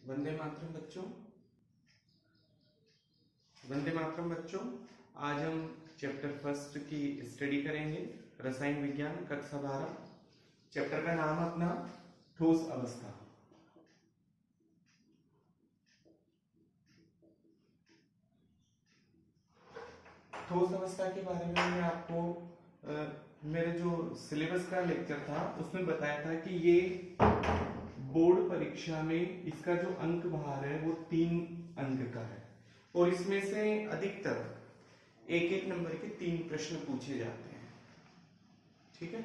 वंदे मातरम बच्चों। वंदे मातरम बच्चों, आज हम चैप्टर फर्स्ट की स्टडी करेंगे। रसायन विज्ञान कक्षा 12। चैप्टर का नाम अपना ठोस अवस्था। ठोस अवस्था के बारे में मैं आपको मेरे जो सिलेबस का लेक्चर था उसमें बताया था कि ये बोर्ड परीक्षा में इसका जो अंक भार है वो 3 अंक का है और इसमें से अधिकतर एक एक नंबर के 3 प्रश्न पूछे जाते हैं। ठीक है,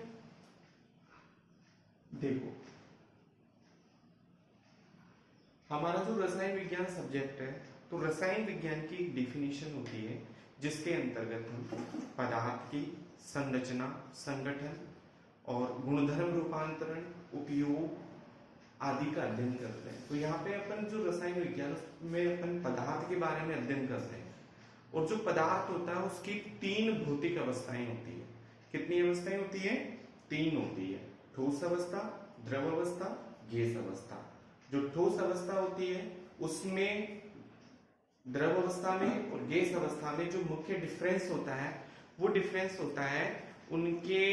देखो हमारा जो रसायन विज्ञान सब्जेक्ट है, तो रसायन विज्ञान की एक डिफिनीशन होती है जिसके अंतर्गत हम पदार्थ की संरचना, संगठन और गुणधर्म रूपांतरण, उपयोग आदि का अध्ययन करते हैं। तो यहाँ पे अपन जो रसायन विज्ञान में अपन पदार्थ के बारे में अध्ययन करते हैं और जो पदार्थ होता है उसकी 3 भौतिक अवस्थाएं होती है। कितनी अवस्थाएं होती है? 3 होती है। ठोस अवस्था, द्रव अवस्था, गैस अवस्था। जो ठोस अवस्था होती है उसमें द्रव अवस्था में और गैस अवस्था में जो मुख्य डिफरेंस होता है वो डिफरेंस होता है उनके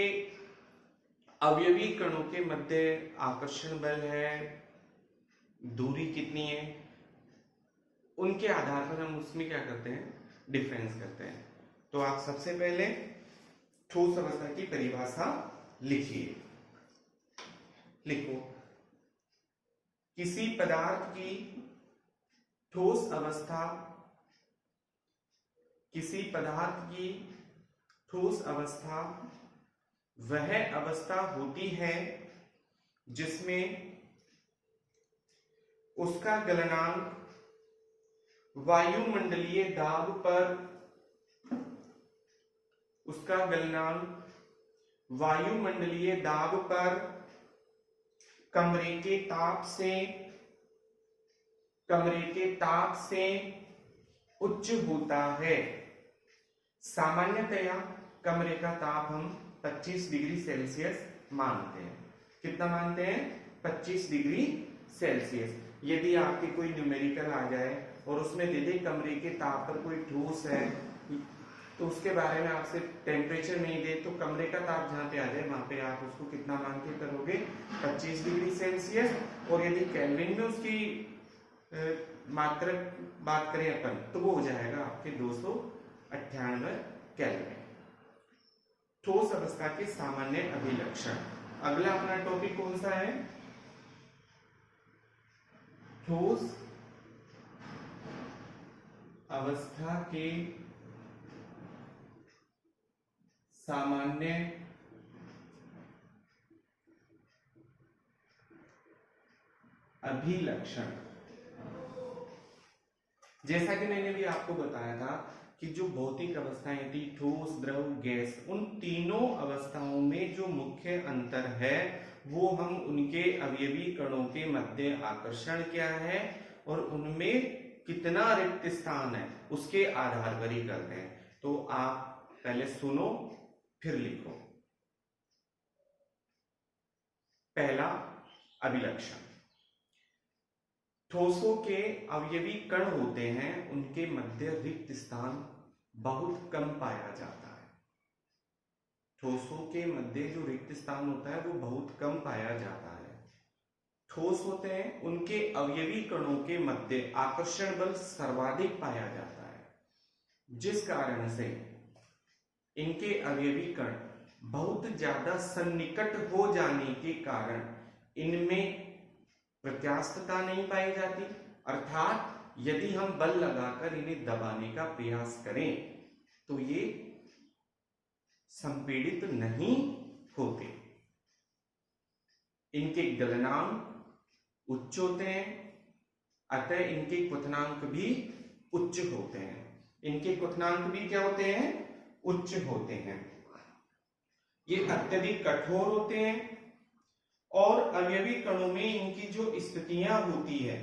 अवयवी कणों के मध्य आकर्षण बल है, दूरी कितनी है, उनके आधार पर हम उसमें क्या करते हैं, डिफरेंस करते हैं। तो आप सबसे पहले ठोस अवस्था की परिभाषा लिखिए। लिखो, किसी पदार्थ की ठोस अवस्था, किसी पदार्थ की ठोस अवस्था वह अवस्था होती है जिसमें उसका गलनांक वायुमंडलीय दाब पर, उसका गलनांक वायुमंडलीय दाब पर कमरे के ताप से उच्च होता है। सामान्यतया कमरे का ताप हम 25 डिग्री सेल्सियस मानते हैं। कितना मानते हैं? 25 डिग्री सेल्सियस। यदि आपके कोई न्यूमेरिकल आ जाए और उसमें दे दे कमरे के ताप पर कोई ठोस है तो उसके बारे में आपसे टेम्परेचर नहीं दे, तो कमरे का ताप जहां पे आ जाए वहां पे आप उसको कितना मान के करोगे? 25 डिग्री सेल्सियस। और यदि केल्विन में उसकी मात्रक बात करें अपन तो वो हो जाएगा आपके 298 केल्विन। ठोस अवस्था के सामान्य अभिलक्षण। अगला अपना टॉपिक कौन सा है? ठोस अवस्था के सामान्य अभिलक्षण। जैसा कि मैंने भी आपको बताया था कि जो भौतिक अवस्थाएं थी, ठोस, द्रव, गैस, उन तीनों अवस्थाओं में जो मुख्य अंतर है वो हम उनके अवयवी कणों के मध्य आकर्षण क्या है और उनमें कितना रिक्त स्थान है उसके आधार पर ही करते हैं। तो आप पहले सुनो फिर लिखो। पहला अभिलक्षण, ठोसों के अवयवी कण होते हैं उनके मध्य रिक्त स्थान बहुत कम पाया जाता है। ठोसों के मध्य जो रिक्त स्थान होता है वो बहुत कम पाया जाता है। ठोस होते हैं उनके अवयवी कणों के मध्य आकर्षण बल सर्वाधिक पाया जाता है, जिस कारण से इनके अवयवी कण बहुत ज्यादा सन्निकट हो जाने के कारण इनमें प्रत्यास्थता नहीं पाई जाती। अर्थात यदि हम बल लगाकर इन्हें दबाने का प्रयास करें तो ये संपीड़ित नहीं होते। इनके गलनांक उच्च होते हैं, अतः इनके क्वथनांक भी उच्च होते हैं। इनके क्वथनांक भी क्या होते हैं? उच्च होते हैं। ये अत्यधिक कठोर होते हैं और अवयवी कणों में इनकी जो स्थितियां होती है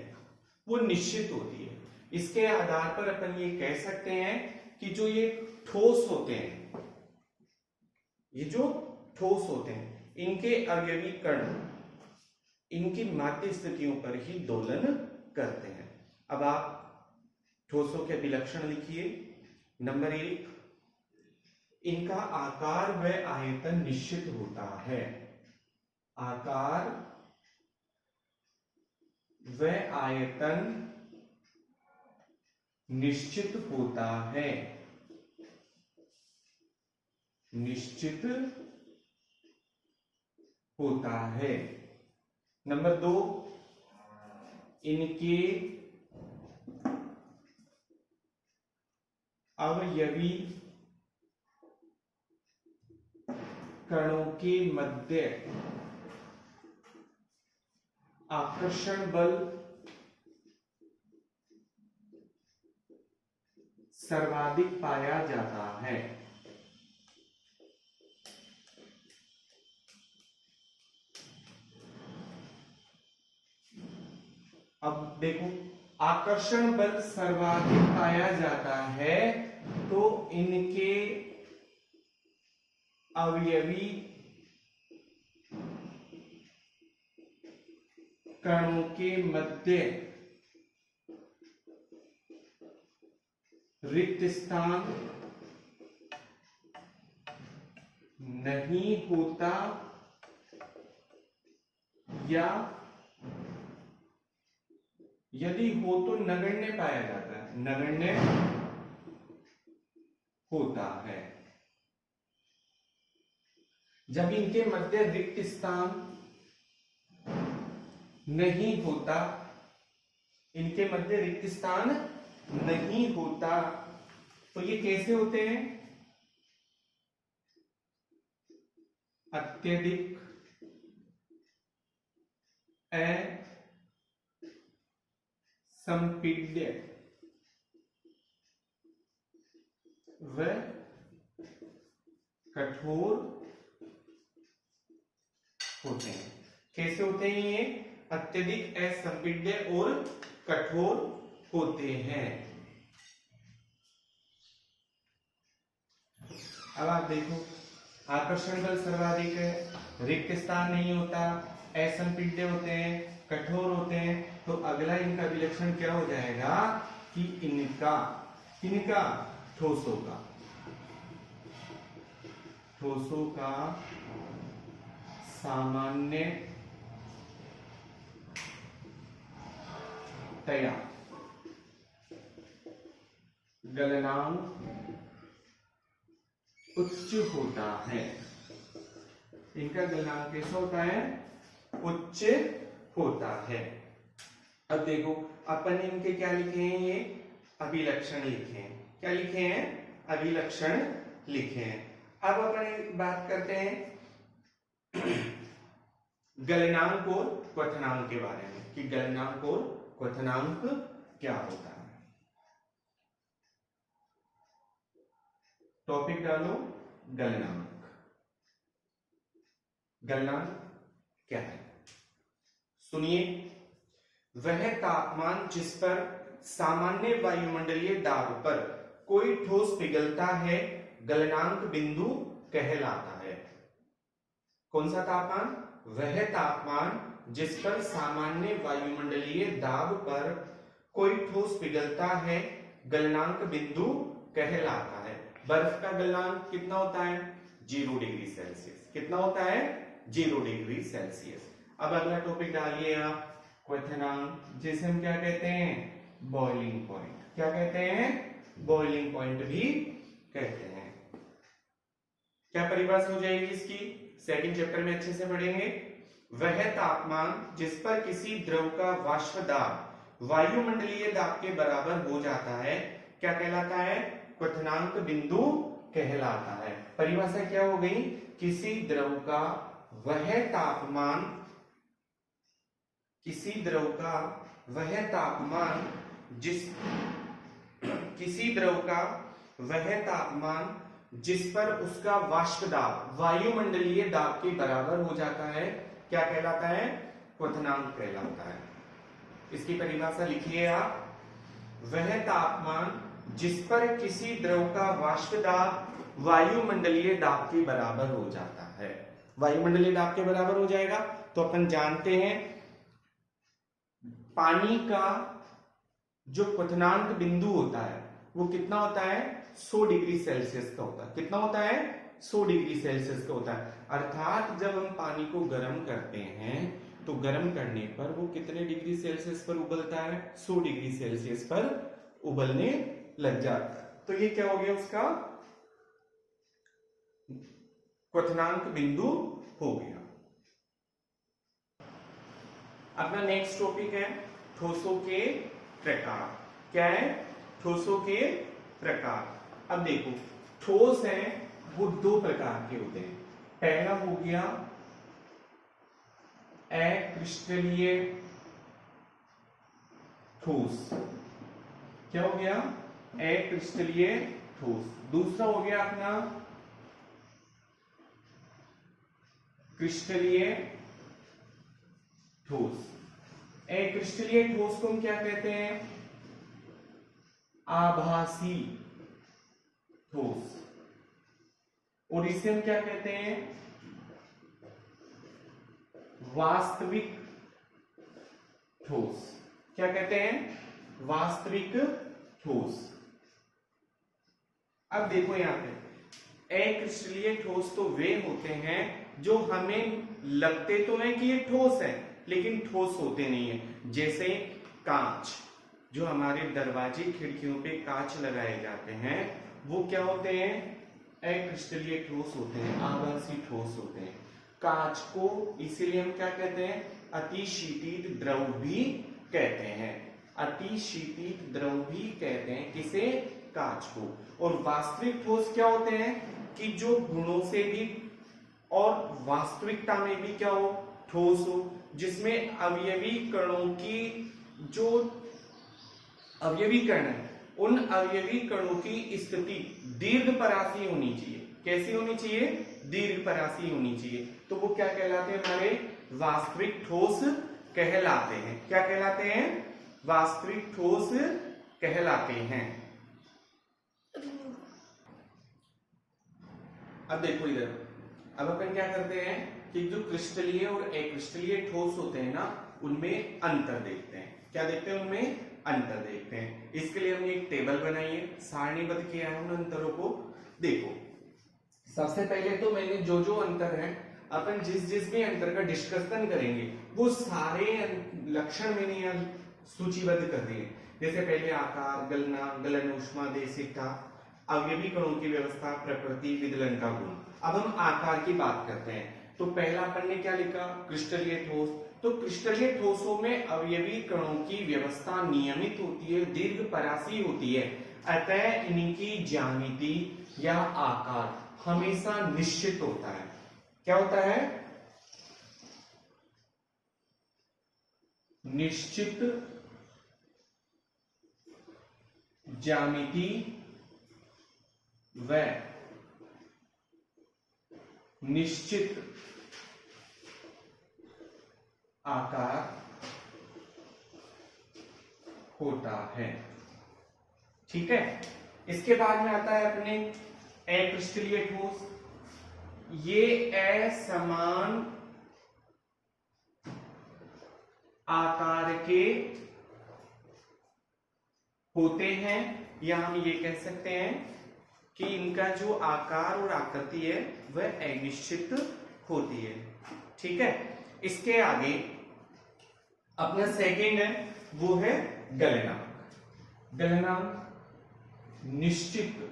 वो निश्चित होती है। इसके आधार पर अपन ये कह सकते हैं कि जो ये ठोस होते हैं, ये जो ठोस होते हैं, इनके अवयवी कण इनकी माध्य स्थितियों पर ही दोलन करते हैं। अब आप ठोसों के अभिलक्षण लिखिए। नंबर 1, इनका आकार व आयतन निश्चित होता है। आकार व आयतन निश्चित होता है। निश्चित होता है। नंबर 2, इनके अवयवी कणों के मध्य आकर्षण बल सर्वाधिक पाया जाता है। अब देखो, आकर्षण बल सर्वाधिक पाया जाता है तो इनके अवयवी कणों के मध्य रिक्त स्थान नहीं होता या यदि हो तो नगण्य पाया जाता है। नगण्य होता है। जब इनके मध्य रिक्त स्थान नहीं होता, इनके मध्य रिक्त स्थान नहीं होता तो ये कैसे होते हैं? अत्यधिक असंपीड्य व कठोर होते हैं। कैसे होते हैं ये? अत्यधिक असंपीड्य और कठोर होते हैं। अब आप देखो, आकर्षण बल सर्वाधिक है, रिक्त स्थान नहीं होता, असंपीड्य होते हैं, कठोर होते हैं, तो अगला इनका विलक्षण क्या हो जाएगा कि इनका ठोसों का सामान्य तया गलनांक उच्च होता है। इनका गलनांक कैसा होता है? उच्च होता है। अब देखो, अपन इनके क्या लिखे हैं? ये अभिलक्षण लिखे हैं। क्या लिखे हैं? अभिलक्षण लिखे हैं। अब अपन बात करते हैं गलनांक और क्वथनांक के बारे में कि गलनांक और क्वथनांक क्या होता है। टॉपिक डालो, गलनांक। गलनांक क्या है? सुनिए, वह तापमान जिस पर सामान्य वायुमंडलीय दाब पर कोई ठोस पिघलता है गलनांक बिंदु कहलाता है। कौन सा तापमान? वह तापमान जिस पर सामान्य वायुमंडलीय दाब पर कोई ठोस पिघलता है गलनांक बिंदु कहलाता है। बर्फ का गलनांक कितना होता है? 0 डिग्री सेल्सियस। कितना होता है? 0 डिग्री सेल्सियस। अब अगला टॉपिक डालिए आप, क्वथनांक, जिसे हम क्या कहते हैं? Boiling point. क्या कहते हैं? बॉइलिंग पॉइंट भी कहते हैं। क्या परिभाषा हो जाएगी इसकी? सेकंड चैप्टर में अच्छे से पढ़ेंगे। वह तापमान जिस पर किसी द्रव का वाष्प दाब वायुमंडलीय दाब के बराबर हो जाता है क्या कहलाता है? क्वथनांक बिंदु कहलाता है। परिभाषा क्या हो गई? किसी द्रव का वह तापमान जिस पर उसका वाष्प दाब वायुमंडलीय दाब के बराबर हो जाता है क्या कहलाता है? क्वथनांक कहलाता है। इसकी परिभाषा लिखिए आप, वह तापमान जिस पर किसी द्रव का वाष्प दाब वायुमंडलीय दाब के बराबर हो जाता है। वायुमंडलीय दाब के बराबर हो जाएगा तो अपन जानते हैं पानी का जो क्वथनांक बिंदु होता है वो कितना होता है, 100 डिग्री सेल्सियस का होता है। कितना होता है, 100 डिग्री सेल्सियस का होता है। अर्थात जब हम पानी को गर्म करते हैं तो गर्म करने पर वो कितने डिग्री सेल्सियस पर उबलता है, 100 डिग्री सेल्सियस पर उबलने लग जाता है। तो ये क्या हो गया, उसका क्वथनांक बिंदु हो गया। अपना नेक्स्ट टॉपिक है ठोसों के प्रकार। क्या है, ठोसों के प्रकार। अब देखो, ठोस है वो दो प्रकार के होते हैं। पहला हो गया अक्रिस्टलीय ठोस। क्या हो गया, अक्रिस्टलीय ठोस। दूसरा हो गया अपना क्रिस्टलीय ठोस। अक्रिस्टलीय ठोस को हम क्या कहते हैं, आभासी ठोस। और इसे हम क्या कहते हैं, वास्तविक ठोस। क्या कहते हैं, वास्तविक ठोस। अब देखो यहां पे अक्रिस्टलीय ठोस तो वे होते हैं जो हमें लगते तो हैं कि ये ठोस है लेकिन ठोस होते नहीं है। जैसे कांच, जो हमारे दरवाजे खिड़कियों पे कांच लगाए जाते हैं वो क्या होते हैं, अक्रिस्टलीय ठोस होते हैं, आभासी ठोस होते हैं। कांच को इसीलिए हम क्या कहते हैं, अतिशीतित द्रव भी कहते हैं। अतिशीतित द्रव भी कहते हैं किसे, कांच को। और वास्तविक ठोस क्या होते हैं कि जो गुणों से भी और वास्तविकता में भी क्या हो, ठोस हो, जिसमें अवयवी कणों की जो अवयवी कण है उन अवयवी कणों की स्थिति दीर्घपरासी होनी चाहिए। कैसी होनी चाहिए, दीर्घपरासी होनी चाहिए। तो वो क्या कहलाते हैं, हमारे वास्तविक ठोस कहलाते हैं। क्या कहलाते हैं, वास्तविक ठोस कहलाते हैं। अब देखो इधर, अब अपन क्या करते हैं कि जो क्रिस्टलीय और अक्रिस्टलीय ठोस होते हैं ना उनमें अंतर देखते हैं। क्या देखते हैं, उनमें अंतर देखते हैं। इसके लिए हमने एक टेबल बनाई है, सारणीबद्ध किया है उन अंतरों को। देखो, सबसे पहले तो मैंने जो जो अंतर है, अपन जिस जिस भी अंतर का डिस्कशन करेंगे वो सारे लक्षण मैंने यहाँ सूचीबद्ध कर दिए। जैसे पहले आकार, गलना, गलन, ऊष्मादेशिकता, अवयवी कणों की व्यवस्था, प्रकृति, विदलन का गुण। अब हम आकार की बात करते हैं। तो पहला अपन ने क्या लिखा, क्रिस्टलीय ठोस। तो क्रिस्टलीय ठोसों में अवयवी कणों की व्यवस्था नियमित होती है, दीर्घपरासी होती है। अतः इनकी ज्यामिति या आकार हमेशा निश्चित होता है। क्या होता है, निश्चित ज्यामिति व निश्चित आकार होता है। ठीक है। इसके बाद में आता है अपने अक्रिस्टलीय ठोस। ये असमान आकार के होते हैं, या हम ये कह सकते हैं कि इनका जो आकार और आकृति है वह अनिश्चित होती है। ठीक है। इसके आगे अपना सेकंड है, वो है गलनांक। गलनांक निश्चित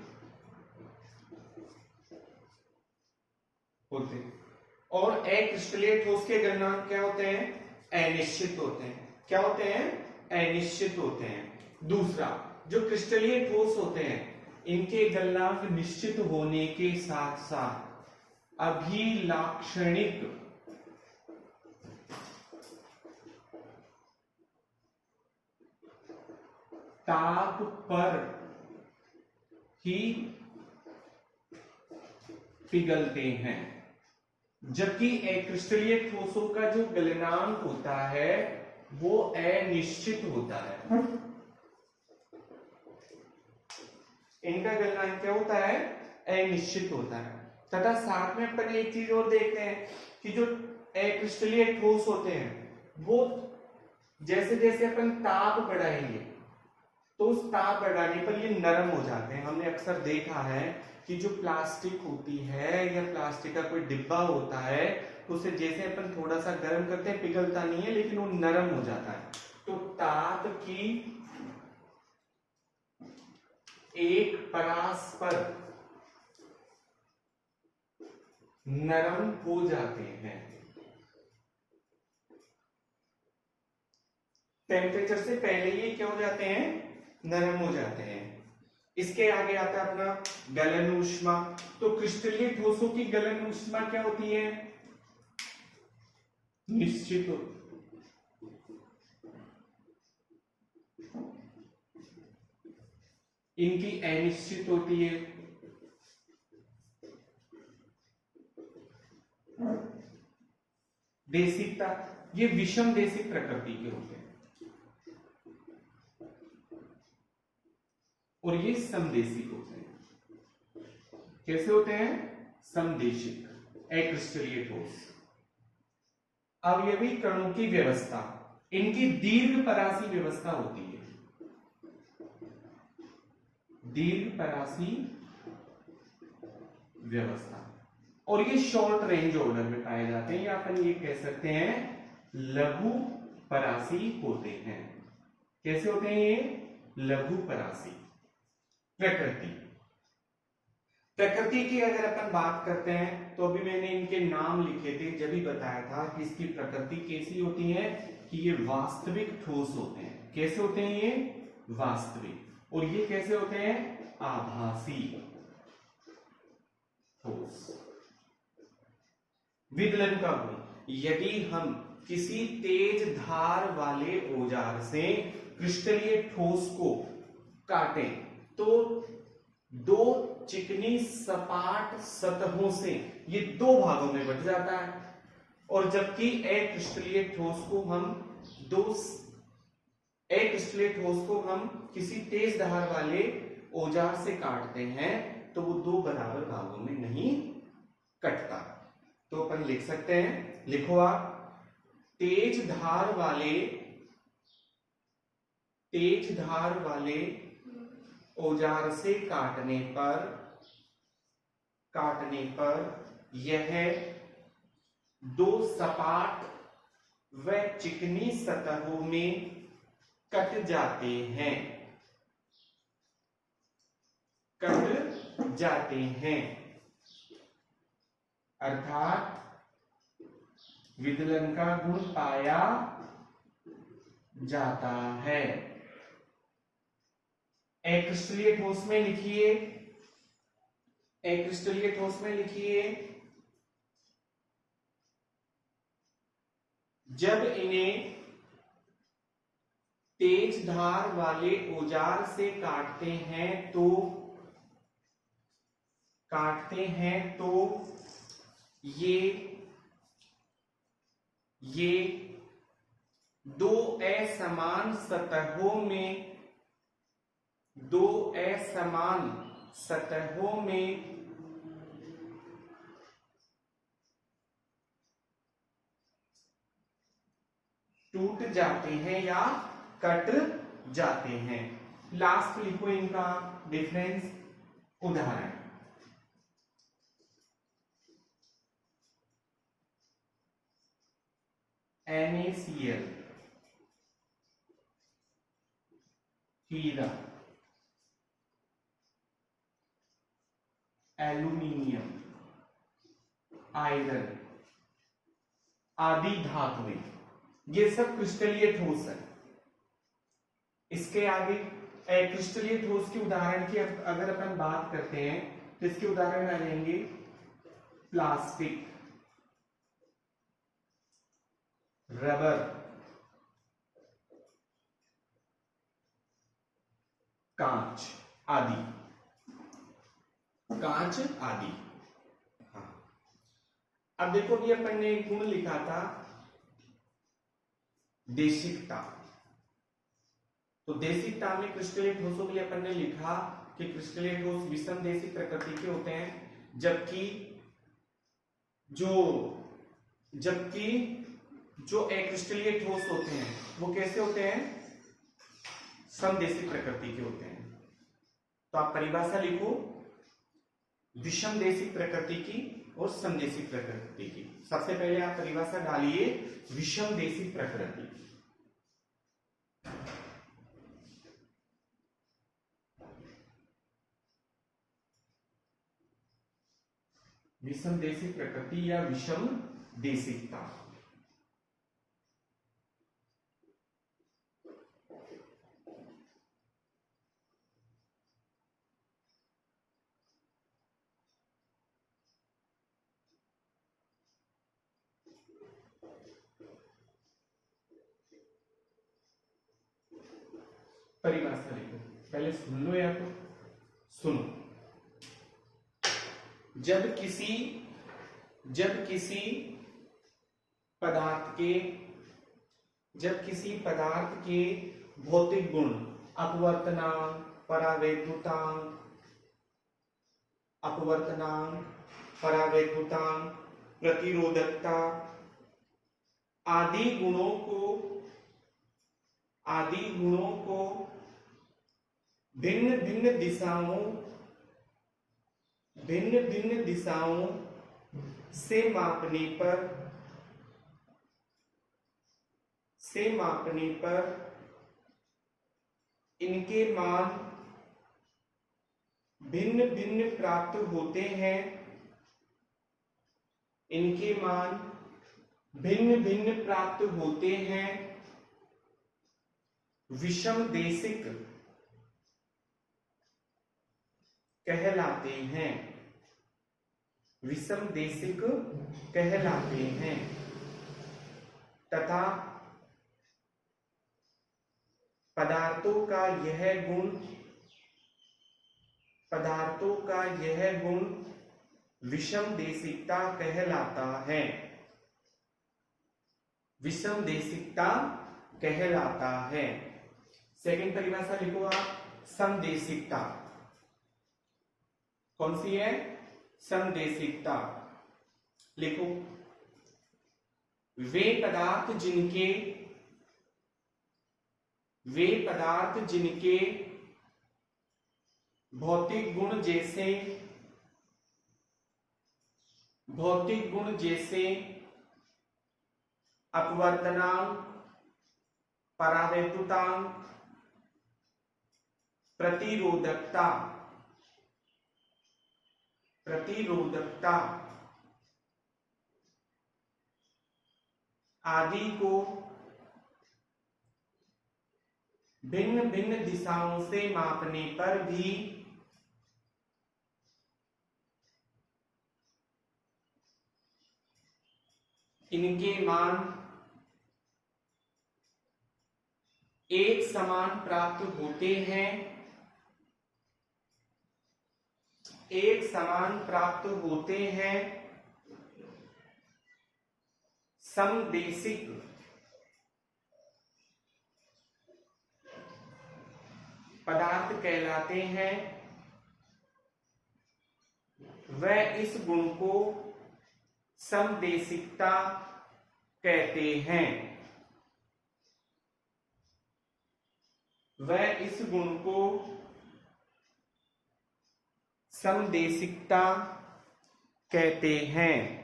होते हैं और अक्रिस्टलीय ठोस के गलनांक क्या होते हैं, अनिश्चित होते हैं। क्या होते हैं, अनिश्चित होते हैं। दूसरा, जो क्रिस्टलीय ठोस होते हैं इनके गलनांक निश्चित होने के साथ साथ अभिलाक्षणिक ताप पर ही पिघलते हैं। जबकि अक्रिस्टलीय ठोसों का जो गलनांक होता है वो अनिश्चित होता है। इनका गलनांक क्या होता है, अनिश्चित होता है। तथा साथ में अपन एक चीज और देखते हैं कि जो अक्रिस्टलीय ठोस होते हैं वो जैसे जैसे अपन ताप बढ़ाएंगे तो उस ताप बढ़ाने पर ये नरम हो जाते हैं। हमने अक्सर देखा है कि जो प्लास्टिक होती है या प्लास्टिक का कोई डिब्बा होता है, उसे जैसे अपन थोड़ा सा गर्म करते हैं पिघलता नहीं है, लेकिन वो नरम हो जाता है। तो ताप की एक परास पर नरम हो जाते हैं। टेम्परेचर से पहले ये क्या हो जाते हैं, नरम हो जाते हैं। इसके आगे आता है अपना गलन ऊष्मा। तो क्रिस्टलीय ठोसों की गलन ऊष्मा क्या होती है, निश्चित होती है। इनकी अनिश्चित होती है। देशिकता, ये विषम देशिक प्रकृति के होते हैं और ये समदेशिक होते हैं। कैसे होते हैं, समदेशिक, अक्रिस्टलीय ठोस। अवयवी कणों की व्यवस्था, इनकी दीर्घ परासी व्यवस्था होती है, दीर्घ परासी व्यवस्था, और ये शॉर्ट रेंज ऑर्डर में पाए जाते हैं, या अपन ये कह सकते हैं लघु परासी होते हैं। कैसे होते हैं ये, लघु परासी। प्रकृति, प्रकृति की अगर अपन बात करते हैं तो अभी मैंने इनके नाम लिखे थे, जब भी बताया था कि इसकी प्रकृति कैसी होती है, कि ये वास्तविक ठोस होते हैं। कैसे होते हैं ये, वास्तविक। और ये कैसे होते हैं, आभासी ठोस। विदलन का गुण, यदि हम किसी तेज धार वाले औजार से क्रिस्टलीय ठोस को काटें तो दो चिकनी सपाट सतहों से ये दो भागों में बट जाता है, और जबकि अक्रिस्टलीय ठोस को हम किसी तेज धार वाले औजार से काटते हैं तो वो दो बराबर भागों में नहीं कटता। तो अपन लिख सकते हैं, लिखो आप, तेज धार वाले औजार से काटने पर यह दो सपाट व चिकनी सतहों में कट जाते हैं, अर्थात विदलन का गुण पाया जाता है। अक्रिस्टलीय ठोस में लिखिए, अक्रिस्टलीय ठोस में लिखिए, जब इन्हें तेज धार वाले औजार से काटते हैं तो ये दो असमान सतहों में टूट जाते हैं या कट जाते हैं। लास्ट लिखो इनका डिफरेंस। उदाहरण, NaCl, हीरा, एल्यूमिनियम, आयरन आदि धातुएं, ये सब क्रिस्टलीय ठोस है। इसके आगे क्रिस्टलीय ठोस के उदाहरण की अगर अपन बात करते हैं तो इसके उदाहरण आ जाएंगे प्लास्टिक, रबर, कांच आदि। हाँ, अब देखो भी अपन ने एक गुण लिखा था देशिकता। तो देशिकता में क्रिस्टलीय ठोसों के लिए अपन ने लिखा कि क्रिस्टलीय ठोस विषम देशिक प्रकृति के होते हैं, जबकि जो अक्रिस्टलीय ठोस होते हैं वो कैसे होते हैं? समदेशिक प्रकृति के होते हैं। तो आप परिभाषा लिखो, विषम देशिक प्रकृति की और समदेशिक प्रकृति की। सबसे पहले आप परिभाषा डालिए विषम देशिक प्रकृति। विषम देशिक प्रकृति या विषम देशिकता। परिभाषा लिखो, पहले सुन लो या तो सुनो। जब किसी पदार्थ के भौतिक गुण अपवर्तनांक, परावैद्युतांक, प्रतिरोधकता आदि गुणों को भिन्न भिन्न दिशाओं से मापने पर इनके मान भिन्न भिन्न प्राप्त होते हैं। विषम देशिक कहलाते हैं तथा पदार्थों का यह गुण विषम देशिकता कहलाता है। सेकंड परिभाषा लिखो आप, समदेशिकता। कौन सी है? समदेशिकता। लिखो, वे पदार्थ जिनके भौतिक गुण जैसे अपवर्तनांक, परावैद्युतांक, प्रतिरोधकता आदि को भिन्न भिन्न दिशाओं से मापने पर भी इनके मान एक समान प्राप्त होते हैं। समदेशिक पदार्थ कहलाते हैं। वह इस गुण को समदेशिकता कहते हैं।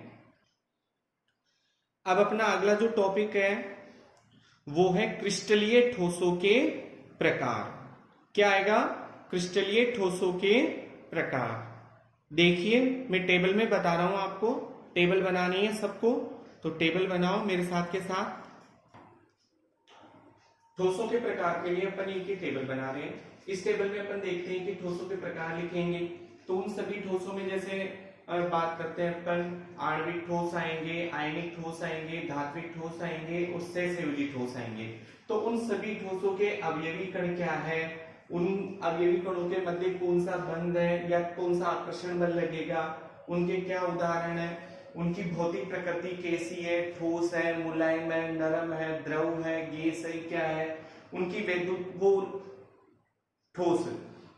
अब अपना अगला जो टॉपिक है वो है क्रिस्टलीय ठोसों के प्रकार। क्या आएगा? क्रिस्टलीय ठोसों के प्रकार। देखिए, मैं टेबल में बता रहा हूं आपको, टेबल बनानी है सबको, तो टेबल बनाओ मेरे साथ के साथ। ठोसों के प्रकार के लिए अपन एक ही टेबल बना रहे हैं। इस टेबल में अपन देखते हैं कि ठोसों के प्रकार लिखेंगे, तो उन सभी ठोसों में जैसे बात करते हैं अपन, आणविक ठोस आएंगे, आयनिक ठोस आएंगे, धात्विक ठोस आएंगे, उससे सहसंयोजी ठोस आएंगे। तो उन सभी ठोसों के अवयवी कण क्या है, उन अवयवी कणों के मध्य कौन सा बंध है या कौन सा आकर्षण बल लगेगा, उनके क्या उदाहरण है, उनकी भौतिक प्रकृति कैसी है, ठोस है, मुलायम है, नरम है, द्रव है, गैस है, क्या है, उनकी ठोस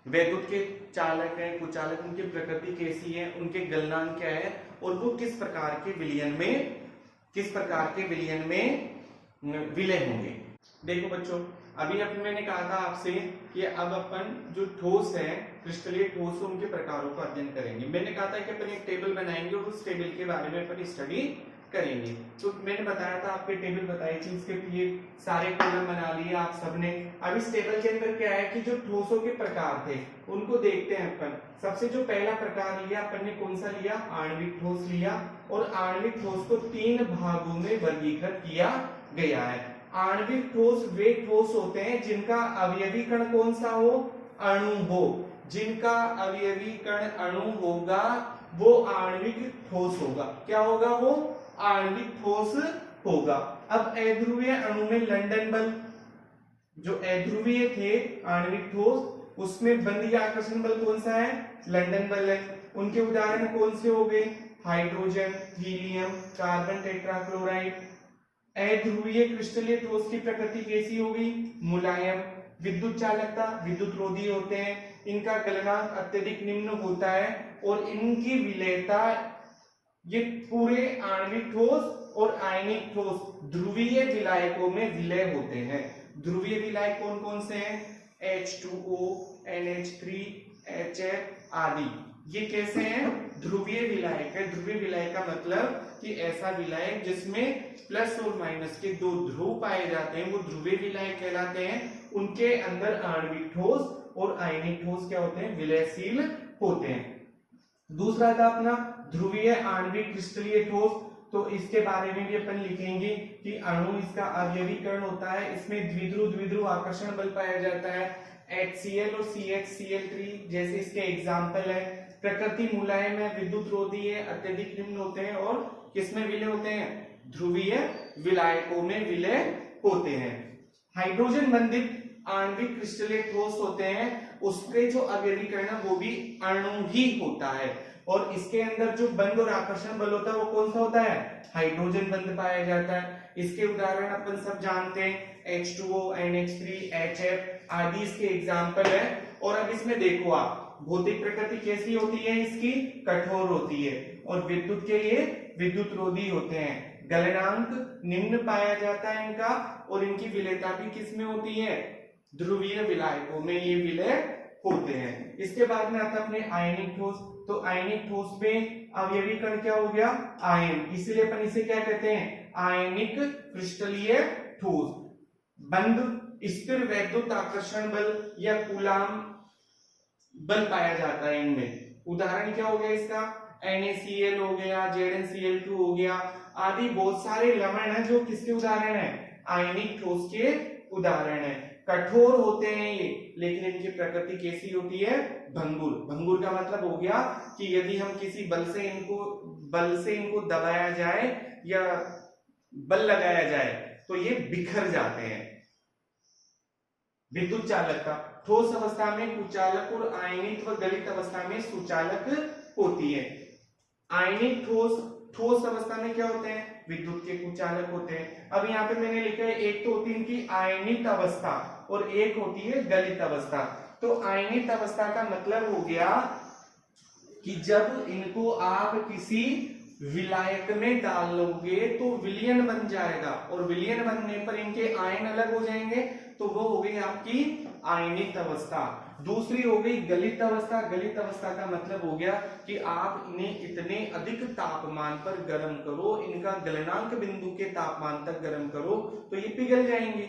वैद्युत के चालक है, कुचालक, उनकी प्रकृति कैसी है, उनके गलनांक क्या है और वो किस प्रकार के विलयन में किस प्रकार के विलयन में विलय होंगे। देखो बच्चों, अभी मैंने कहा था आपसे कि अब अपन जो ठोस है, क्रिस्टलीय ठोस, उनके प्रकारों का अध्ययन करेंगे। मैंने कहा था कि अपन एक टेबल बनाएंगे और उस टेबल के बारे में अपन स्टडी करेंगे। तो मैंने बताया था, आपके टेबल बताई थी, उसके लिए सारे कॉलम बना लिए आप सबने। अब इस टेबल के अंदर क्या है कि जो ठोसों के प्रकार थे उनको देखते हैं अपन। सबसे जो पहला प्रकार लिया अपन ने, कौन सा लिया? आणविक ठोस लिया। और आणविक ठोस को 3 भागों में वर्गीकृत किया गया है। आणविक ठोस वे ठोस होते हैं जिनका अवयवी कण कौन सा हो? अणु हो। जिनका अवयवी कण अणु होगा वो आणविक ठोस होगा। क्या होगा? वो आणविक ठोस होगा। अब अध्रुवीय अणु में लंदन बल, जो अध्रुवीय थे आणविक ठोस, उसमें बंद या आकर्षण बल कौन सा है? लंदन बल है। उनके उदाहरण कौन से हो गए? Hydrogen, helium, carbon tetrachloride. अध्रुवीय क्रिस्टलीय ठोस की प्रकृति कैसी होगी? मुलायम। विद्युत चालकता, विद्युत रोधी होते हैं। इनका गलनांक अत्यधिक निम्न होता है और इनकी विलयता, ये पूरे आणविक ठोस और आयनिक ठोस ध्रुवीय विलायकों में विलय होते हैं। ध्रुवीय विलायक कौन कौन से हैं? H2O, NH3, HF आदि। ये कैसे हैं? ध्रुवीय विलायक है। ध्रुवीय विलायक का मतलब कि ऐसा विलायक जिसमें प्लस और माइनस के 2 ध्रुव पाए जाते हैं, वो ध्रुवीय विलायक कहलाते हैं। उनके अंदर आणविक ठोस और आयनिक ठोस क्या होते हैं? विलयशील होते हैं। दूसरा था अपना ध्रुवीय आणविक क्रिस्टलीय ठोस। तो इसके बारे में भी अपन लिखेंगे कि अणु इसका अवयवीकरण होता है, इसमें द्विध्रुव द्विध्रुव आकर्षण बल पाया जाता है। HCl और CH-Cl3 जैसे इसके एग्जाम्पल है। प्रकृति मुलायम है, विद्युत रोधी है, अत्यधिक निम्न होते हैं और किसमें विलय होते हैं? ध्रुवीय विलायकों में विलय होते हैं। हाइड्रोजन बंधित आणविक क्रिस्टलीय ठोस होते हैं, उसके जो अवयवीकरण है वो भी अणु ही होता है और इसके अंदर जो बंध और आकर्षण बल होता है वो कौन सा होता है? हाइड्रोजन बंध पाया जाता है। इसके उदाहरण अपन सब जानते हैं, H2O, NH3, HF आदि इसके एग्जाम्पल है। और अब इसमें देखो आप, भौतिक प्रकृति कैसी होती है इसकी? कठोर होती है और विद्युत के लिए विद्युत रोधी होते हैं। गलनांक निम्न पाया जाता है इनका और इनकी विलयता भी किसमें होती है? ध्रुवीय विलायकों में ये विलय होते हैं। इसके बाद में आता है अपने आयनिक ठोस। तो आयनिक ठोस में अवयवी कण क्या हो गया? आयन। इसलिए अपन इसे क्या कहते हैं? आयनिक क्रिस्टलीय ठोस। बंद स्थिर वैद्युत आकर्षण बल या कूलाम बल पाया जाता है इनमें। उदाहरण क्या हो गया इसका? NaCl हो गया, ZnCl2 हो गया आदि बहुत सारे लवण है जो किसके उदाहरण है? आयनिक ठोस के उदाहरण है। कठोर होते हैं ये, लेकिन इनकी प्रकृति कैसी होती है? भंगुर। भंगुर का मतलब हो गया कि यदि हम किसी बल से इनको दबाया जाए या बल लगाया जाए तो ये बिखर जाते हैं। विद्युत चालकता, ठोस अवस्था में कुचालक और आयनिक व गलित अवस्था में सुचालक होती है। आयनिक ठोस अवस्था में क्या होते हैं? विद्युत के कुचालक होते हैं। अब यहाँ पे मैंने लिखा है, एक तो होती है इनकी आयनिक अवस्था और एक होती है गलित अवस्था। तो आयनिक अवस्था का मतलब हो गया कि जब इनको आप किसी विलायक में डालोगे तो विलयन बन जाएगा और विलयन बनने पर इनके आयन अलग हो जाएंगे, तो वो हो गई आपकी आयनिक अवस्था। दूसरी हो गई गलित अवस्था। गलित अवस्था का मतलब हो गया कि आप इन्हें इतने अधिक तापमान पर गर्म करो, इनका गलनांक बिंदु के तापमान तक गर्म करो तो ये पिघल जाएंगे,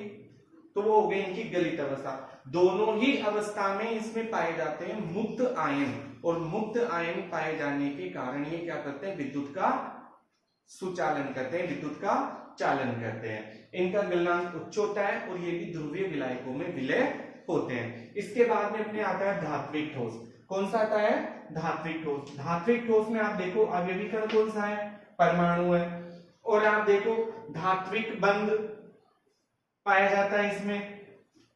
तो वो हो गई इनकी गलित अवस्था। दोनों ही अवस्था में इसमें पाए जाते हैं मुक्त आयन और मुक्त आयन पाए जाने के कारण ये क्या करते हैं? विद्युत का सुचालन करते हैं, विद्युत का चालन करते हैं। इनका गलनांक उच्च होता है और ये भी ध्रुवीय विलायकों में विलय होते हैं। इसके बाद में अपने आता है धात्विक ठोस। कौन सा आता है? धात्विक ठोस। धात्विक ठोस में आप देखो अवयवीकरण कौन सा है? परमाणु है। और आप देखो धात्विक बंध पाया जाता है इसमें।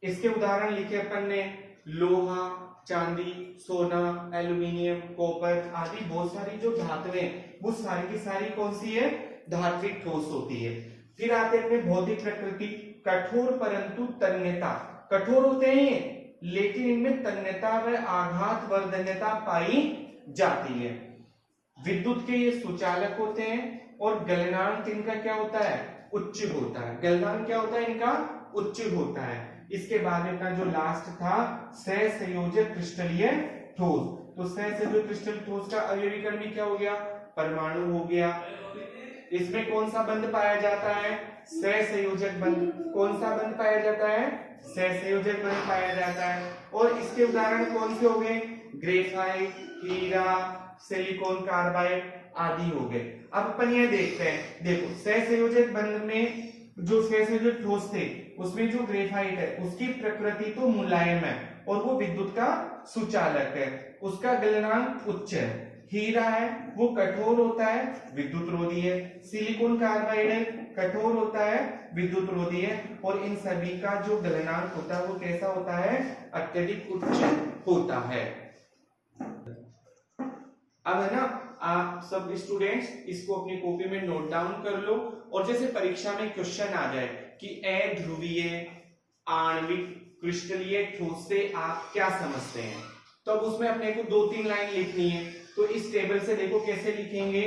इसके उदाहरण लिखे अपन ने, लोहा, चांदी, सोना, एल्यूमिनियम, कॉपर आदि बहुत सारी जो धातुएं, वो सारी की सारी कौन सी है? धात्विक ठोस होती है। फिर आते हैं अपने भौतिक प्रकृति। कठोर परंतु तन्यता, कठोर होते हैं लेकिन इनमें तन्यता व आघात वर्धन्यता पाई जाती है। विद्युत के ये सुचालक होते हैं और गलनांक इनका क्या होता है, उच्च होता है। गलनांक क्या होता है इनका, उच्च होता है। इसके बाद इनका जो लास्ट था सहसंयोजक क्रिस्टलीय ठोस, तो सहसंयोजक क्रिस्टल ठोस का अवयवीकरण भी क्या हो गया, परमाणु हो गया। इसमें कौन सा बंध पाया जाता है, सहसंयोजक बंध। कौन सा बंध पाया जाता है, सहसंयोजक बंध पाया जाता है। और इसके उदाहरण कौन से हो गए, ग्रेफाइट, हीरा, सिलिकॉन कार्बाइड आदि हो गए। अब अपन ये देखते हैं, देखो सहसंयोजक बंध में जो सहसंयोजक ठोस थे उसमें जो ग्रेफाइट है उसकी प्रकृति तो मुलायम है और वो विद्युत का सुचालक है, उसका गलनांक उच्च है। हीरा है वो कठोर होता है, विद्युत रोधी है। सिलिकॉन कार्बाइड है कठोर होता है, विद्युत रोधी है। और इन सभी का जो गलनांक होता है वो कैसा होता है, अत्यधिक उच्च होता है। अब है ना, आप सब स्टूडेंट्स इसको अपनी कॉपी में नोट डाउन कर लो, और जैसे परीक्षा में क्वेश्चन आ जाए कि अध्रुवीय आणविक क्रिस्टलीय ठोस से आप क्या समझते हैं, तो अब उसमें अपने को 2-3 लाइन लिखनी है। तो इस टेबल से देखो कैसे लिखेंगे,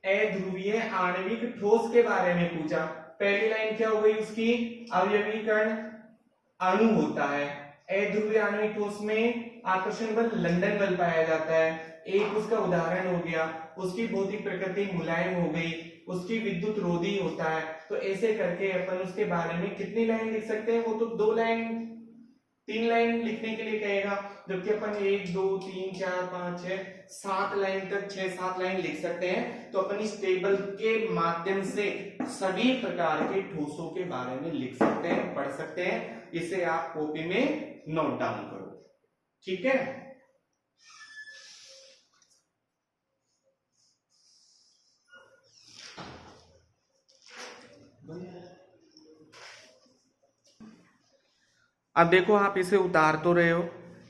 अध्रुवीय आणविक ठोस के बारे में पूछा, पहली लाइन क्या हो गई उसकी, अवयवीकरण अणु होता है। अध्रुवीय आणविक ठोस में आकर्षण बल लंदन बल पाया जाता है, एक उसका उदाहरण हो गया। उसकी भौतिक प्रकृति मुलायम हो गई, उसकी विद्युत रोधी होता है। तो ऐसे करके अपन उसके बारे में कितनी लाइन लिख सकते हैं, वो तो 2 लाइन 3 लाइन लिखने के लिए कहेगा, जबकि अपन 1 2 3 4 5 6 7 लाइन तक 6-7 लाइन लिख सकते हैं। तो अपन इस टेबल के माध्यम से सभी प्रकार के ठोसों के बारे में लिख सकते हैं, पढ़ सकते हैं। इसे आप कॉपी में नोट डाउन करो, ठीक है। अब देखो आप इसे उतार तो रहे हो,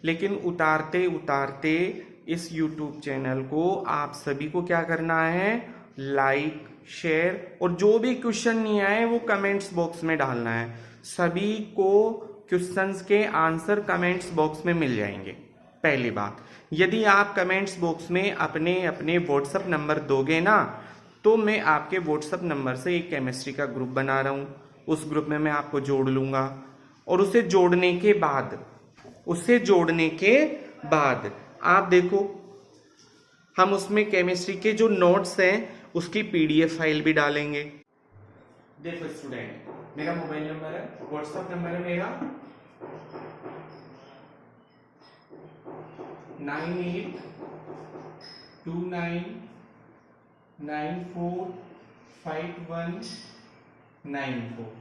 लेकिन उतारते उतारते इस YouTube चैनल को आप सभी को क्या करना है, लाइक शेयर, और जो भी क्वेश्चन नहीं आए वो कमेंट्स बॉक्स में डालना है। सभी को क्वेश्चंस के आंसर कमेंट्स बॉक्स में मिल जाएंगे। पहली बात, यदि आप कमेंट्स बॉक्स में अपने अपने व्हाट्सएप नंबर दोगे ना, तो मैं आपके व्हाट्सएप नंबर से एक केमिस्ट्री का ग्रुप बना रहा हूँ, उस ग्रुप में मैं आपको जोड़ लूंगा। और उसे जोड़ने के बाद आप देखो, हम उसमें केमिस्ट्री के जो नोट्स हैं उसकी PDF फाइल भी डालेंगे। देखो स्टूडेंट, मेरा मोबाइल नंबर है, व्हाट्सएप नंबर है मेरा 9829945194।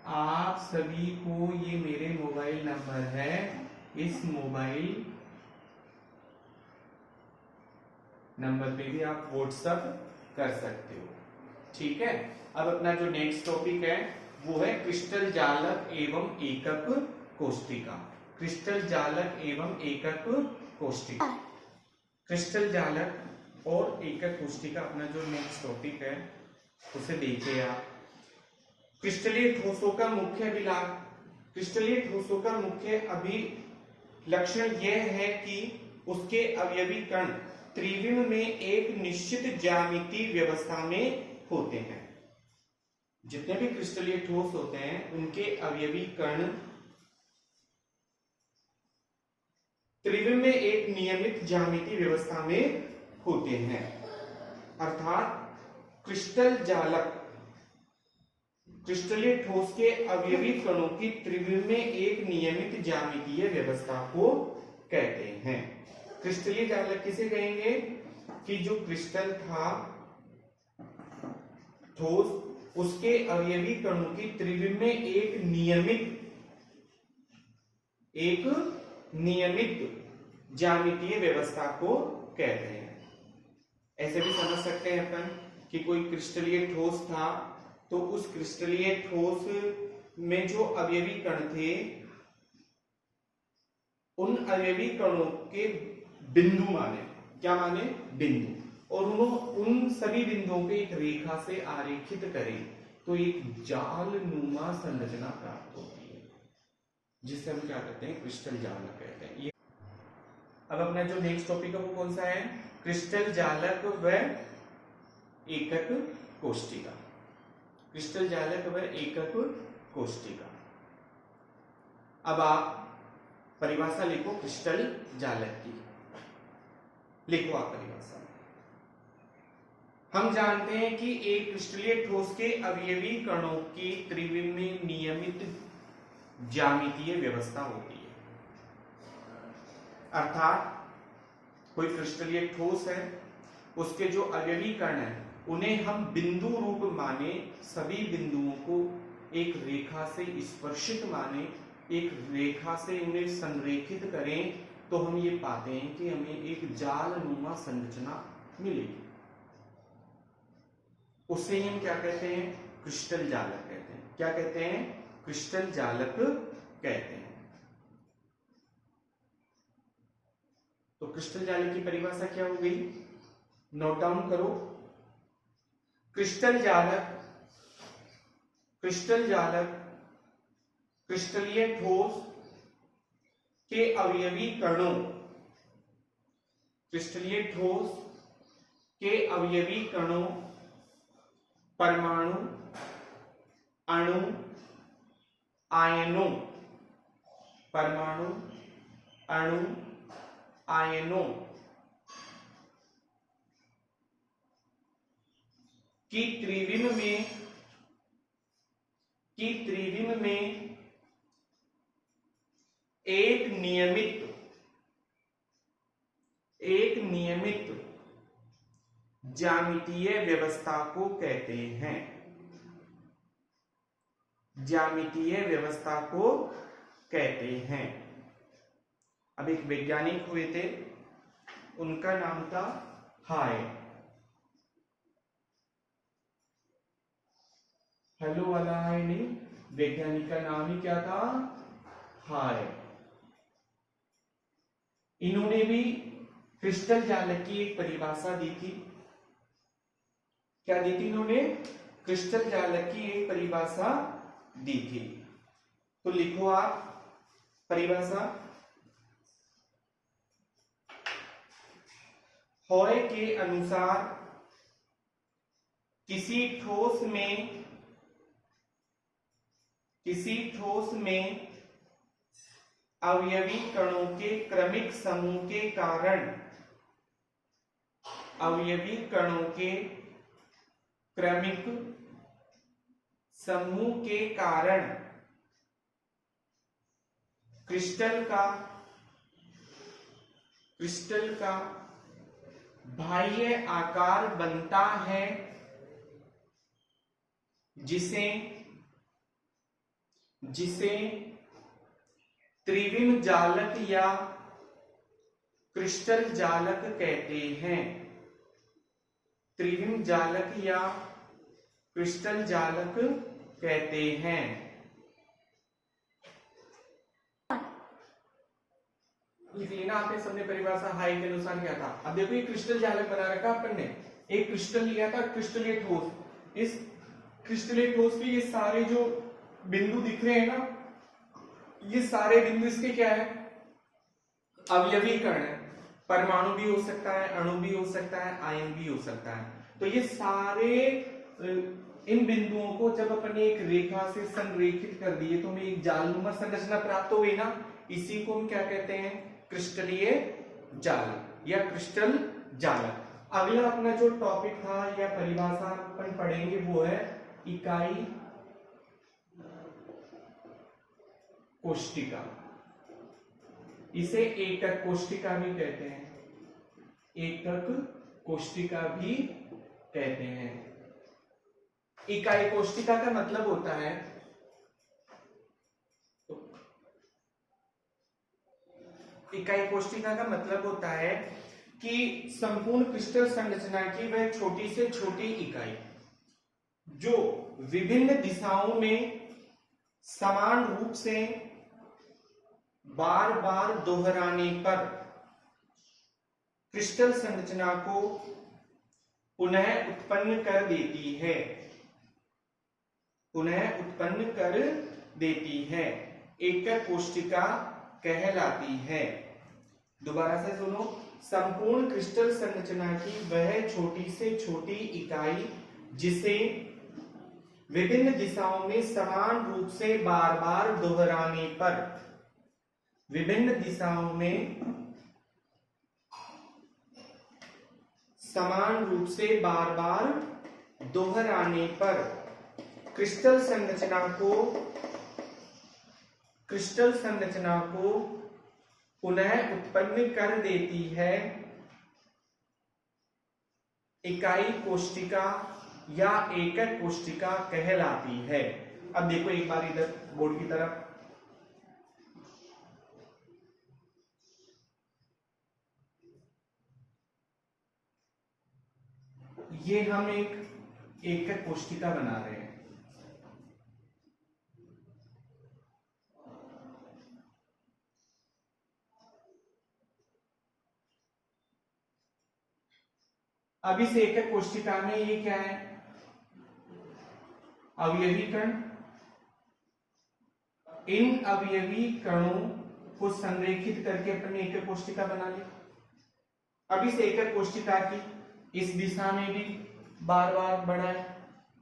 आप सभी को ये मेरे मोबाइल नंबर है, इस मोबाइल नंबर पे भी आप व्हाट्सएप कर सकते हो, ठीक है। अब अपना जो नेक्स्ट टॉपिक है वो है क्रिस्टल जालक एवं एकक कोष्टिका। क्रिस्टल जालक एवं एकक कोष्टिका, क्रिस्टल जालक और एकक कोष्टिका अपना जो नेक्स्ट टॉपिक है उसे देखिए आप। क्रिस्टलीय ठोसों का मुख्य अभिलाभ, क्रिस्टलीय ठोसों का मुख्य अभिलक्षण यह है कि उसके अवयवी कण त्रिविम में एक निश्चित ज्यामितीय व्यवस्था में होते हैं। जितने भी क्रिस्टलीय ठोस होते हैं उनके अवयवी कण त्रिविम में एक नियमित ज्यामितीय व्यवस्था में होते हैं। अर्थात क्रिस्टल जालक क्रिस्टलीय ठोस के अवयवी कणों की त्रिविम में एक नियमित ज्यामितीय व्यवस्था को कहते हैं। क्रिस्टलीय जालक किसे कहेंगे, कि जो क्रिस्टल था ठोस उसके अवयवी कणों की त्रिविम में एक नियमित ज्यामितीय व्यवस्था को कहते हैं। ऐसे भी समझ सकते हैं अपन कि कोई क्रिस्टलीय ठोस था तो उस क्रिस्टलीय ठोस में जो अवयवी कण थे उन अवयवी कणों के बिंदु माने, क्या माने, बिंदु, और उन सभी बिंदुओं को एक रेखा से आरेखित करें तो एक जाल नुमा संरचना प्राप्त होती है, जिसे हम क्या कहते हैं, क्रिस्टल जालक कहते हैं। अब अपना जो नेक्स्ट टॉपिक है वो कौन सा है, क्रिस्टल जालक व एकक कोष्टिका, क्रिस्टल जालक व एकक कोष्टिका। अब आप परिभाषा लिखो क्रिस्टल जालक की, लिखो आप परिभाषा। हम जानते हैं कि एक क्रिस्टलीय ठोस के अवयवी कणों की त्रिविम में नियमित ज्यामितीय व्यवस्था होती है। अर्थात कोई क्रिस्टलीय ठोस है, उसके जो अवयवी कण हैं उन्हें हम बिंदु रूप माने, सभी बिंदुओं को एक रेखा से स्पर्शित माने, एक रेखा से उन्हें संरेखित करें, तो हम ये पाते हैं कि हमें एक जालनुमा संरचना मिलेगी। उसे हम क्या कहते हैं? क्रिस्टल जालक कहते हैं। क्या कहते हैं? क्रिस्टल जालक कहते हैं। तो क्रिस्टल जालक की परिभाषा क्या हो गई? नोट डाउन करो। क्रिस्टल जालक क्रिस्टलीय ठोस के अवयवी कणों, क्रिस्टलीय ठोस के अवयवी कणों, परमाणु, अणु, आयनों, परमाणु, अणु, आयनों की त्रिविम में एक नियमित ज्यामितीय व्यवस्था को कहते हैं। ज्यामितीय व्यवस्था को कहते हैं। अब एक वैज्ञानिक हुए थे, उनका नाम था हाय। हेलो वाला हाय नहीं, वैज्ञानिक का नाम ही क्या था? हाय। इन्होंने भी क्रिस्टल जालक की एक परिभाषा दी थी। क्या दी थी इन्होंने? क्रिस्टल जालक की एक परिभाषा दी थी। तो लिखो आप परिभाषा। हॉय के अनुसार किसी ठोस में अवयवी कणों के क्रमिक समूह के कारण, अवयवी कणों के क्रमिक समूह के कारण क्रिस्टल का बाह्य आकार बनता है, जिसे त्रिविम जालक या क्रिस्टल जालक कहते हैं। त्रिविम जालक या क्रिस्टल जालक कहते हैं। इसलिए ना आपने सबने परिभाषा हाई के अनुसार किया था। अब देखो ये क्रिस्टल जालक बना रखा अपन ने, एक क्रिस्टल लिया था, क्रिस्टलीय ठोस। इस क्रिस्टलीय ठोस के ये सारे जो बिंदु दिख रहे हैं ना, ये सारे बिंदु इसके क्या है? अवयवी कण है। परमाणु भी हो सकता है, अणु भी हो सकता है, आयन भी हो सकता है। तो ये सारे इन बिंदुओं को जब अपन ने एक रेखा से संरेखित कर दिए तो हमें एक जालनुमा संरचना प्राप्त हो गई ना। इसी को हम क्या कहते हैं? क्रिस्टलीय जालक या क्रिस्टल जालक। अगला अपना जो टॉपिक था या परिभाषा अपन पढ़ेंगे वो है इकाई कोष्टिका। इसे एकक कोष्टिका भी कहते हैं। एकक कोष्टिका भी कहते हैं। इकाई कोष्टिका का मतलब होता है, इकाई कोष्टिका का मतलब होता है कि संपूर्ण क्रिस्टल संरचना की वह छोटी से छोटी इकाई जो विभिन्न दिशाओं में समान रूप से बार बार दोहराने पर क्रिस्टल संरचना को पुनः उत्पन्न कर देती है, पुनः उत्पन्न कर देती है, एकक कोष्टिका कहलाती है। दोबारा से सुनो, संपूर्ण क्रिस्टल संरचना की वह छोटी से छोटी इकाई जिसे विभिन्न दिशाओं में समान रूप से बार बार दोहराने पर, विभिन्न दिशाओं में समान रूप से बार बार दोहराने पर क्रिस्टल संरचना को पुनः उत्पन्न कर देती है, इकाई कोशिका या एकक कोशिका कहलाती है। अब देखो एक बार इधर बोर्ड की तरफ, ये हम एक एकक कोशिका बना रहे हैं। अब इस एकक कोशिका में ये क्या है, अवयवी कण। इन अवयवी कणों को संरेखित करके अपने एकक कोशिका बना ली। अब इस एकक कोशिका की इस दिशा में भी बार बार बढ़ाए,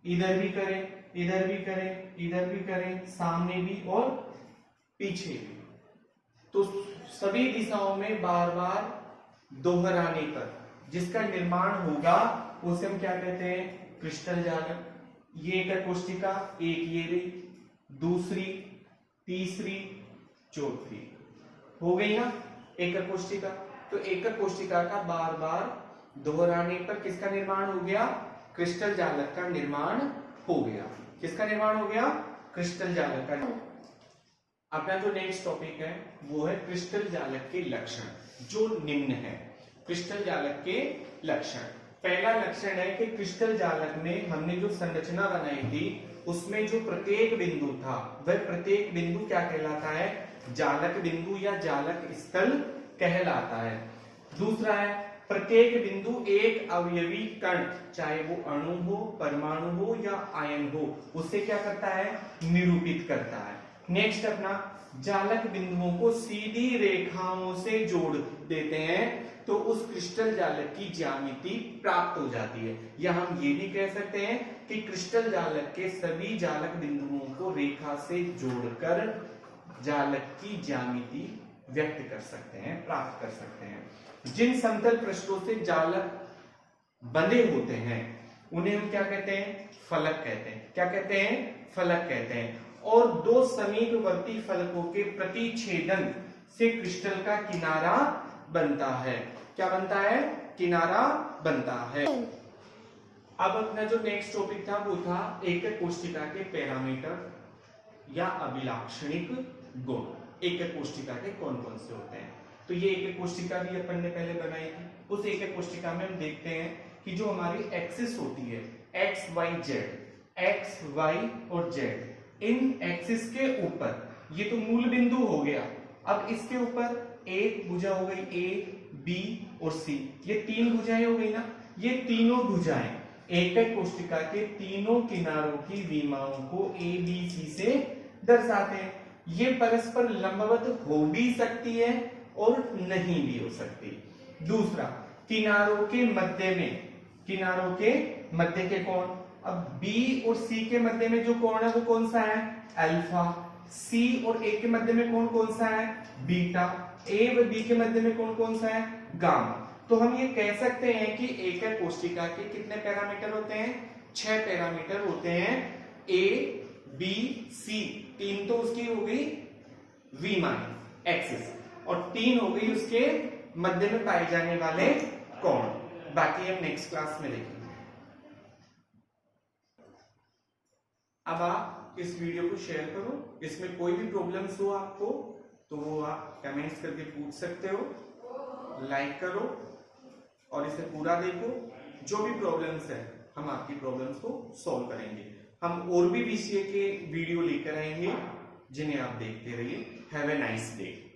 इधर भी करें, इधर भी करें, इधर भी करें, सामने भी और पीछे भी, तो सभी दिशाओं में बार बार दोहराने पर जिसका निर्माण होगा उसे हम क्या कहते हैं, क्रिस्टल जालक। ये एकक कोशिका, एक ये रही, दूसरी, तीसरी, चौथी, हो गई ना एकक कोशिका। तो एकक कोशिका का बार बार दोहराने पर किसका निर्माण हो गया, क्रिस्टल जालक का निर्माण हो गया। किसका निर्माण हो गया, क्रिस्टल जालक का। अपना जो नेक्स्ट टॉपिक है वो है क्रिस्टल जालक के लक्षण, जो निम्न है। क्रिस्टल जालक के लक्षण, पहला लक्षण है कि क्रिस्टल जालक में हमने जो संरचना बनाई थी उसमें जो प्रत्येक बिंदु था वह प्रत्येक बिंदु क्या कहलाता है, जालक बिंदु या जालक स्थल कहलाता है। दूसरा है प्रत्येक बिंदु एक अवयवी कण, चाहे वो अणु हो, परमाणु हो या आयन हो, उसे क्या करता है, निरूपित करता है। नेक्स्ट अपना जालक बिंदुओं को सीधी रेखाओं से जोड़ देते हैं तो उस क्रिस्टल जालक की ज्यामिति प्राप्त हो जाती है। या हम ये भी कह सकते हैं कि क्रिस्टल जालक के सभी जालक बिंदुओं को रेखा से जोड़कर जालक की ज्यामिति व्यक्त कर सकते हैं, प्राप्त कर सकते हैं। जिन समतल पृष्ठों से जालक बंधे होते हैं उन्हें हम क्या कहते हैं, फलक कहते हैं। क्या कहते हैं, फलक कहते हैं। और दो समीपवर्ती फलकों के प्रतिच्छेदन से क्रिस्टल का किनारा बनता है। क्या बनता है, किनारा बनता है। अब अपना जो नेक्स्ट टॉपिक था वो था एकक कोशिका के पैरामीटर या अभिलाक्षणिक गुण। एकक कोशिका के कौन कौन से होते हैं, तो ये एकक कोशिका भी अपन ने पहले बनाई थी। उस एकक कोशिका में हम देखते हैं कि जो हमारी एक्सिस होती है X Y Z, X Y और जेड, इन एक्सिस के ऊपर ये तो मूल बिंदु हो गया। अब इसके ऊपर एक भुजा हो गई, ए बी और सी, ये तीन भुजाएं हो गई ना। ये तीनों भुजाएं एकक कोशिका के तीनों किनारों की विमाओं को ए बी सी से दर्शाते हैं। ये परस्पर लंबवत हो भी सकती है और नहीं भी हो सकती। दूसरा, किनारों के मध्य में, किनारों के मध्य के कोण, अब बी और सी के मध्य में जो कोण है वो कौन सा है, अल्फा। सी और ए के मध्य में कोण कौन सा है, बीटा। ए व बी के मध्य में कोण कौन सा है, गामा। तो हम ये कह सकते हैं कि एकक कोशिका के कितने पैरामीटर होते हैं, 6 पैरामीटर होते हैं। ए बी सी, तीन तो उसकी हो गई विमाएं एक्सिस, और 3 हो गई उसके मध्य में पाए जाने वाले कोण। बाकी हम नेक्स्ट क्लास में देखेंगे। अब आप इस वीडियो को शेयर करो, इसमें कोई भी प्रॉब्लम्स हो आपको तो वो आप कमेंट्स करके पूछ सकते हो, लाइक करो और इसे पूरा देखो। जो भी प्रॉब्लम्स है हम आपकी प्रॉब्लम्स को सॉल्व करेंगे। हम और भी विषय के वीडियो लेकर आएंगे जिन्हें आप देखते रहिए। Have a nice day.